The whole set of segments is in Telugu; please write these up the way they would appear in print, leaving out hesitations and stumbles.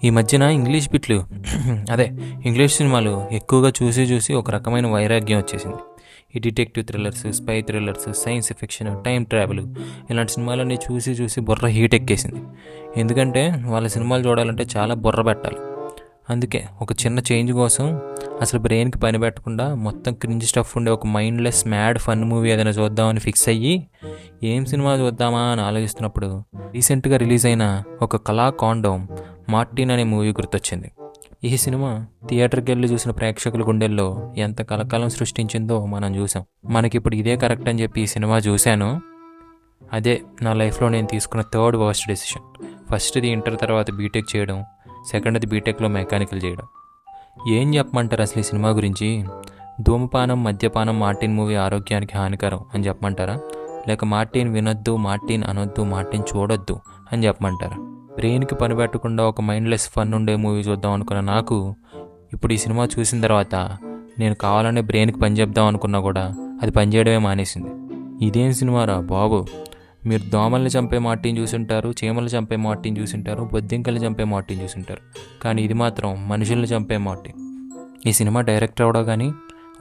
ఈ మధ్యన ఇంగ్లీష్ బిట్లు అదే ఇంగ్లీష్ సినిమాలు ఎక్కువగా చూసి చూసి ఒక రకమైన వైరాగ్యం వచ్చేసింది. ఈ detective thrillers, spy thrillers, science fiction, time travel ఇలాంటి సినిమాలన్నీ చూసి చూసి బుర్ర హీట్ ఎక్కేసింది. ఎందుకంటే వాళ్ళ సినిమాలు చూడాలంటే చాలా బుర్ర పెట్టాలి. అందుకే ఒక చిన్న చేంజ్ కోసం అసలు బ్రెయిన్కి పని పెట్టకుండా మొత్తం క్రింజ్ స్టఫ్ ఉండే ఒక మైండ్లెస్ మ్యాడ్ ఫన్ మూవీ ఏదైనా చూద్దామని ఫిక్స్ అయ్యి ఏం సినిమా చూద్దామా అని ఆలోచిస్తున్నప్పుడు రీసెంట్గా రిలీజ్ అయిన ఒక కళా కాండోమ్ మార్టిన్ అనే మూవీ గుర్తొచ్చింది. ఈ సినిమా థియేటర్కి వెళ్ళి చూసిన ప్రేక్షకుల గుండెల్లో ఎంత కలకాలం సృష్టించిందో మనం చూసాం. మనకిప్పుడు ఇదే కరెక్ట్ అని చెప్పి ఈ సినిమా చూశాను. అదే నా లైఫ్లో నేను తీసుకున్న థర్డ్ వర్స్ట్ డెసిషన్. ఫస్ట్ది ఇంటర్ తర్వాత బీటెక్ చేయడం, సెకండ్ది బీటెక్లో మెకానికల్ చేయడం. ఏం చెప్పమంటారు అసలు ఈ సినిమా గురించి? ధూమపానం, మద్యపానం మార్టిన్ మూవీ ఆరోగ్యానికి హానికరం అని చెప్పమంటారా? లేక మార్టిన్ వినొద్దు, మార్టిన్ అనొద్దు, మార్టిన్ చూడొద్దు అని చెప్పమంటారా? బ్రెయిన్కి పని పెట్టకుండా ఒక మైండ్లెస్ ఫన్ ఉండే మూవీ చూద్దాం అనుకున్న నాకు ఇప్పుడు ఈ సినిమా చూసిన తర్వాత నేను కావాలనే బ్రెయిన్కి పని చెప్దాం అనుకున్నా కూడా అది పనిచేయడమే మానేసింది. ఇదేం సినిమారా బాబు! మీరు దోమల్ని చంపే మార్టిన్ చూసుంటారు, చీమలు చంపే మార్టిన్ చూసుంటారు, బొద్దింకలు చంపే మార్టిన్ చూసుంటారు, కానీ ఇది మాత్రం మనుషుల్ని చంపే మార్టిన్. ఈ సినిమా డైరెక్టర్ అవడం కానీ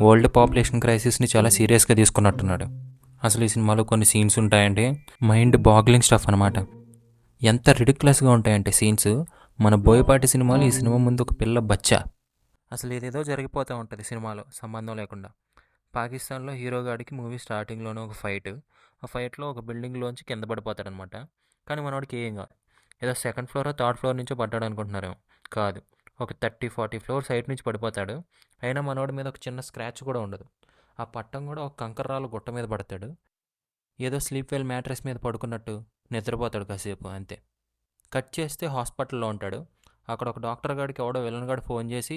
వరల్డ్ పాపులేషన్ క్రైసిస్ని చాలా సీరియస్గా తీసుకున్నట్టున్నాడు. అసలు ఈ సినిమాలో కొన్ని సీన్స్ ఉంటాయంటే మైండ్ బాగ్లింగ్ స్టఫ్ అనమాట. ఎంత రిడిక్యులస్గా ఉంటాయంటే సీన్స్, మన బోయపాటి సినిమాలో ఈ సినిమా ముందు ఒక పిల్ల బచ్చా. అసలు ఏదేదో జరిగిపోతూ ఉంటుంది సినిమాలో సంబంధం లేకుండా. పాకిస్తాన్లో హీరోగాడికి మూవీ స్టార్టింగ్లోనే ఒక ఫైట్, ఆ ఫైట్లో ఒక బిల్డింగ్లోంచి కింద పడిపోతాడనమాట. కానీ మనోడికి ఏం కాదు. ఏదో సెకండ్ ఫ్లోరో థర్డ్ ఫ్లోర్ నుంచో పడ్డాడు అనుకుంటున్నారేమో. కాదు, ఒక 30-40 ఫ్లోర్ సైడ్ నుంచి పడిపోతాడు. అయినా మనోడి మీద ఒక చిన్న స్క్రాచ్ కూడా ఉండదు. ఆ పట్టం కూడా ఒక కంకర్రాలు గుట్ట మీద పడతాడు. ఏదో స్లీప్ వెల్ మ్యాట్రెస్ మీద పడుకున్నట్టు నిద్రపోతాడు కాసేపు, అంతే. కట్ చేస్తే హాస్పిటల్లో ఉంటాడు. అక్కడ ఒక డాక్టర్ గారికి ఎవడో విలన్ గాడు ఫోన్ చేసి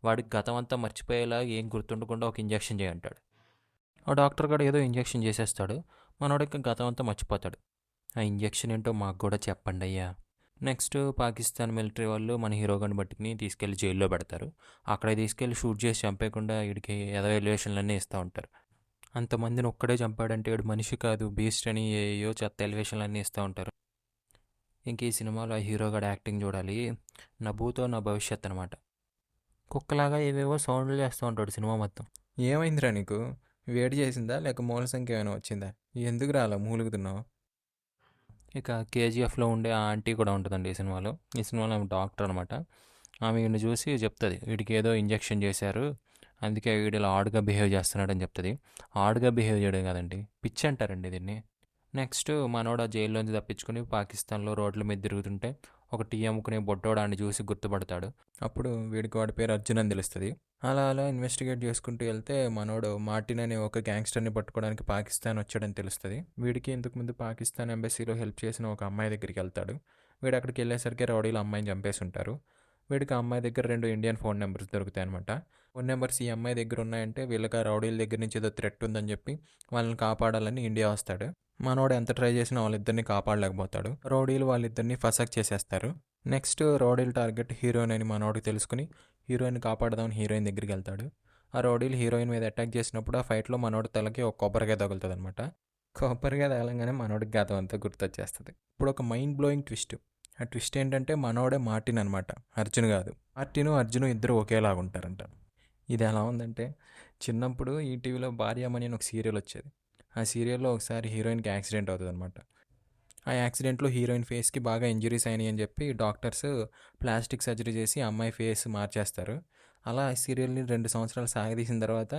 వాడికి గతం అంతా మర్చిపోయేలా ఏం గుర్తుండకుండా ఒక ఇంజెక్షన్ చేయంటాడు. ఆ డాక్టర్ గారు ఏదో ఇంజెక్షన్ చేసేస్తాడు. మనోడికి గతం అంతా మర్చిపోతాడు. ఆ ఇంజెక్షన్ ఏంటో మాకు కూడా చెప్పండి అయ్యా. నెక్స్ట్ పాకిస్తాన్ మిలిటరీ వాళ్ళు మన హీరోగాని బట్టుకుని తీసుకెళ్లి జైల్లో పెడతారు. అక్కడ తీసుకెళ్లి షూట్ చేసి చంపేయకుండా వీడికి ఏదో ఎలివేషన్లన్నీ ఇస్తూ ఉంటారు. అంతమందిని ఒక్కడే చంపాడంటే వీడు మనిషి కాదు, బీస్ట్ అని ఏయో చెత్త ఎలివేషన్లన్నీ ఇస్తూ ఉంటారు. ఇంక ఈ సినిమాలో ఆ హీరోగాడు యాక్టింగ్ చూడాలి, నా భూతో నా భవిష్యత్ అనమాట. కుక్కలాగా ఏవేవో సౌండ్లు చేస్తూ ఉంటాడు సినిమా మొత్తం. ఏమైందిరా నీకు? వేడి చేసిందా లేక మూల సంఖ్య ఏమైనా వచ్చిందా? ఎందుకు అలా మూలుగుతున్నావు? ఇక కేజీఎఫ్లో ఉండే ఆ ఆంటీ కూడా ఉంటుందండి ఈ సినిమాలో. ఈ సినిమాలో ఆమె డాక్టర్ అనమాట. ఆమె వీడిని చూసి చెప్తుంది, వీడికి ఏదో ఇంజెక్షన్ చేశారు, అందుకే వీడు ఇలా ఆడ్గా బిహేవ్ చేస్తున్నాడని చెప్తుంది. ఆడ్గా బిహేవ్ చేయడం కాదండి, పిచ్చి అంటారండి దీన్ని. నెక్స్ట్ మనోడు ఆ జైల్లోంచి తప్పించుకుని పాకిస్తాన్లో రోడ్ల మీద తిరుగుతుంటే ఒక టీ అమ్ముకునే బొట్టోడాన్ని చూసి గుర్తుపడతాడు. అప్పుడు వీడికి వాడి పేరు అర్జున్ అని తెలుస్తుంది. అలా అలా ఇన్వెస్టిగేట్ చేసుకుంటూ వెళ్తే మనోడు మార్టిన్ అనే ఒక గ్యాంగ్స్టర్ని పట్టుకోవడానికి పాకిస్తాన్ వచ్చాడని తెలుస్తుంది. వీడికి ఇంతకుముందు పాకిస్తాన్ ఎంబసీలో హెల్ప్ చేసిన ఒక అమ్మాయి దగ్గరికి వెళ్తాడు. వీడు అక్కడికి వెళ్ళేసరికి రౌడీలు అమ్మాయిని చంపేసి ఉంటారు. వీడికి ఆ అమ్మాయి దగ్గర 2 ఇండియన్ ఫోన్ నెంబర్స్ దొరుకుతాయి అనమాట. ఫోన్ నెంబర్స్ ఈ అమ్మాయి దగ్గర ఉన్నాయంటే వీళ్ళకి ఆ రౌడీల దగ్గర నుంచి ఏదో థ్రెట్ ఉందని చెప్పి వాళ్ళని కాపాడాలని ఇండియా వస్తాడు. మనోడు ఎంత ట్రై చేసినా వాళ్ళిద్దరిని కాపాడలేకపోతాడు. రౌడీలు వాళ్ళిద్దరిని ఫసక్ చేసేస్తారు. నెక్స్ట్ రౌడీల టార్గెట్ హీరోయిన్ అని మనోడికి తెలుసుకుని హీరోయిన్ కాపాడదామని హీరోయిన్ దగ్గరికి వెళ్తాడు. ఆ రౌడీలు హీరోయిన్ మీద అటాక్ చేసినప్పుడు ఆ ఫైట్లో మనోడి తలకి ఒక కొబ్బరికాయ తగులుతుంది అనమాట. కొబ్బరికాయ తగలంగానే మనోడికి గతం అంతా గుర్తొచ్చేస్తుంది. ఇప్పుడు ఒక మైండ్ బ్లోయింగ్ ట్విస్ట్. ఆ ట్విస్ట్ ఏంటంటే మనోడే మార్టిన్ అనమాట, అర్జున్ కాదు. అర్జును ఇద్దరు ఒకేలాగా ఉంటారంట. ఇది ఎలా ఉందంటే, చిన్నప్పుడు ఈటీవీలో భార్యామణి అని ఒక సీరియల్ వచ్చేది. ఆ సీరియల్లో ఒకసారి హీరోయిన్కి యాక్సిడెంట్ అవుతుంది అనమాట. ఆ యాక్సిడెంట్లో హీరోయిన్ ఫేస్కి బాగా ఇంజరీస్ అయినాయి అని చెప్పి డాక్టర్స్ ప్లాస్టిక్ సర్జరీ చేసి అమ్మాయి ఫేస్ మార్చేస్తారు. అలా ఆ సీరియల్ని 2 సంవత్సరాలు సాగదీసిన తర్వాత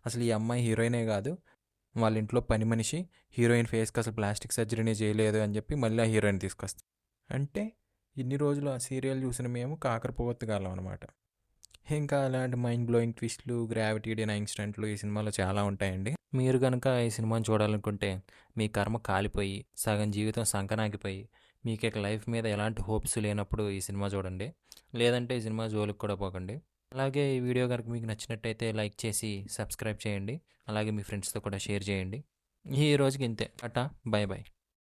అసలు ఈ అమ్మాయి హీరోయినే కాదు, వాళ్ళ ఇంట్లో పని మనిషి, హీరోయిన్ ఫేస్కి అసలు ప్లాస్టిక్ సర్జరీనే చేయలేదు అని చెప్పి మళ్ళీ ఆ హీరోయిన్ తీసుకొస్తారు. అంటే ఇన్ని రోజులు ఆ సీరియల్ చూసిన మేము కాకరపోవత్తుగాలం అనమాట. ఇంకా అలాంటి మైండ్ బ్లోయింగ్ ట్విస్ట్లు, గ్రావిటీ డినైయింగ్ స్టంట్లు ఈ సినిమాలో చాలా ఉంటాయండి. మీరు కనుక ఈ సినిమాని చూడాలనుకుంటే మీ కర్మ కాలిపోయి సగం జీవితం సంకనాగిపోయి మీకు ఇక లైఫ్ మీద ఎలాంటి హోప్స్ లేనప్పుడు ఈ సినిమా చూడండి. లేదంటే ఈ సినిమా జోలికి కూడా పోకండి. అలాగే ఈ వీడియో కనుక మీకు నచ్చినట్టయితే లైక్ చేసి సబ్స్క్రైబ్ చేయండి. అలాగే మీ ఫ్రెండ్స్తో కూడా షేర్ చేయండి. ఈ రోజుకి ఇంతే. అటా, బాయ్ బాయ్.